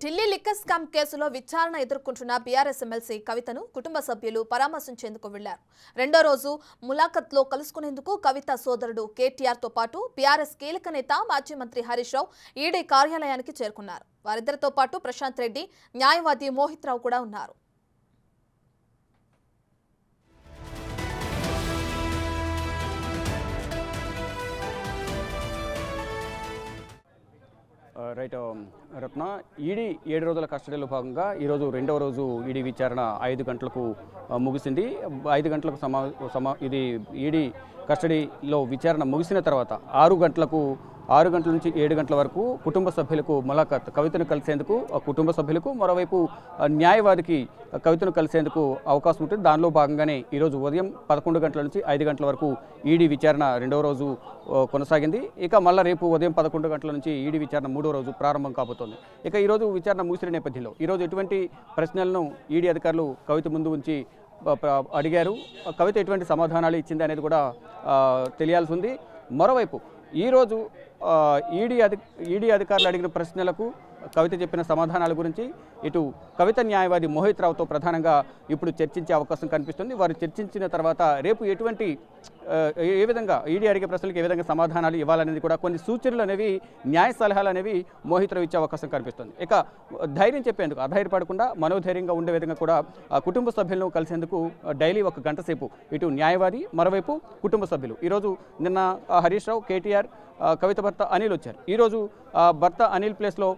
Delhi liquor scam కేసులో విచారణ ఎదుర్కొంటున్న బీఆర్ఎస్ ఎమ్మెల్సీ కవితను కుటుంబ సభ్యులు పరామర్శించేందుకు వెళ్లారు. రెండో రోజు ములాఖత్లో కలుసుకునేందుకు కవిత సోదరుడు కేటీఆర్తో పాటు బీఆర్ఎస్ కీలక నేత మాజీ మంత్రి హరీష్ రావు ఈడీ కార్యాలయానికి చేరుకున్నారు. వారిద్దరితో పాటు ప్రశాంత్ రెడ్డి, న్యాయవాది మోహిత్ రావు కూడా ఉన్నారు. రైట్ రత్న, ఈడీ 7 రోజుల కస్టడీలో భాగంగా ఈరోజు రెండవ రోజు ఈడీ విచారణ 5 గంటలకు ముగిసింది. 5 గంటలకు ఇది ఈడీ కస్టడీలో విచారణ ముగిసిన తర్వాత 6 గంటల నుంచి 7 గంటల వరకు కుటుంబ సభ్యులకు ములాఖత్, కవితను కలిసేందుకు కుటుంబ సభ్యులకు, మరోవైపు న్యాయవాదికి కవితను కలిసేందుకు అవకాశం ఉంటుంది. దానిలో భాగంగానే ఈరోజు ఉదయం 11 గంటల నుంచి 5 గంటల వరకు ఈడీ విచారణ రెండవ రోజు కొనసాగింది. ఇక మళ్ళీ రేపు ఉదయం 11 గంటల నుంచి ఈడీ విచారణ మూడో రోజు ప్రారంభం కాబోతోంది. ఇక ఈరోజు విచారణ ముగిసిన నేపథ్యంలో ఈరోజు ఎటువంటి ప్రశ్నలను ఈడీ అధికారులు కవిత ముందు ఉంచి అడిగారు, కవిత ఎటువంటి సమాధానాలు ఇచ్చింది అనేది కూడా తెలియాల్సి ఉంది. మరోవైపు ఈరోజు ఈడీ అధికారులు అడిగిన ప్రశ్నలకు కవిత చెప్పిన సమాధానాల గురించి ఇటు కవిత న్యాయవాది మోహిత్ రావుతో ప్రధానంగా ఇప్పుడు చర్చించే అవకాశం కనిపిస్తుంది. వారు చర్చించిన తర్వాత రేపు ఏ విధంగా ఈడీ అడిగే ప్రశ్నలకు ఏ విధంగా సమాధానాలు ఇవ్వాలనేది కూడా కొన్ని సూచనలు అనేవి, న్యాయ సలహాలు అనేవి మోహిత్ రావు ఇచ్చే అవకాశం కనిపిస్తుంది. ఇక ధైర్యం చెప్పేందుకు, అధైర్యపడకుండా మనోధైర్యంగా ఉండే విధంగా కూడా కుటుంబ సభ్యులను కలిసేందుకు డైలీ 1 గంట సేపు ఇటు న్యాయవాది, మరోవైపు కుటుంబ సభ్యులు. ఈరోజు నిన్న హరీష్ రావు, కేటీఆర్, కవిత భర్త అనిల్ వచ్చారు. ఈరోజు భర్త అనిల్ ప్లేస్లో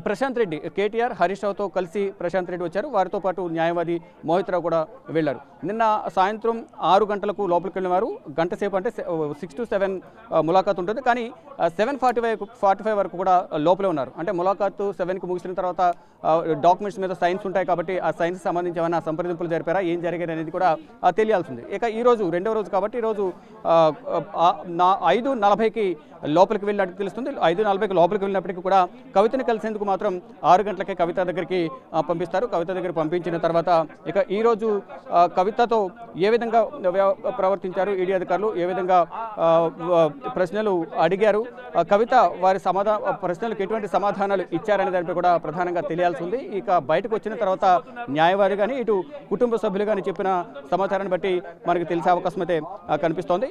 ప్రశాంత్ రెడ్డి, కేటీఆర్, హరీష్ రావుతో కలిసి ప్రశాంత్ రెడ్డి వచ్చారు. వారితో పాటు న్యాయవాది మోహిత్ రావు కూడా వెళ్లారు. నిన్న సాయంత్రం 6 గంటలకు లోపలికి వెళ్ళిన వారు గంట సేపు, అంటే 6 to 7 ములాఖాత్ ఉంటుంది. కానీ 7:45 వరకు కూడా లోపలే ఉన్నారు. అంటే ములాఖాత్ 7కి ముగిసిన తర్వాత డాక్యుమెంట్స్ మీద సైన్స్ ఉంటాయి కాబట్టి ఆ సైన్స్ సంబంధించి ఏమైనా సంప్రదింపులు జరిపారా, ఏం జరిగాయి అనేది కూడా తెలియాల్సింది. ఇక ఈరోజు రెండవ రోజు కాబట్టి ఈరోజు 5:40కి లోపలికి వెళ్ళినట్టు తెలుస్తుంది. 5:40కి లోపలికి వెళ్ళినప్పటికీ కూడా కవితని కలిసేందుకు మాత్రం 6 గంటలకే కవిత దగ్గరికి పంపిస్తారు. కవిత దగ్గర పంపించిన తర్వాత ఇక ఈరోజు కవితతో ఏ విధంగా ప్రవర్తించారు ఈడీ అధికారులు, ఏ విధంగా ప్రశ్నలు అడిగారు, కవిత వారి ప్రశ్నలకు ఎటువంటి సమాధానాలు ఇచ్చారనే దానిపై కూడా ప్రధానంగా తెలియాల్సి ఉంది. ఇక బయటకు వచ్చిన తర్వాత న్యాయవాది కానీ ఇటు కుటుంబ సభ్యులు కానీ చెప్పిన సమాచారాన్ని బట్టి మనకు తెలిసే అవకాశం అయితే కనిపిస్తోంది.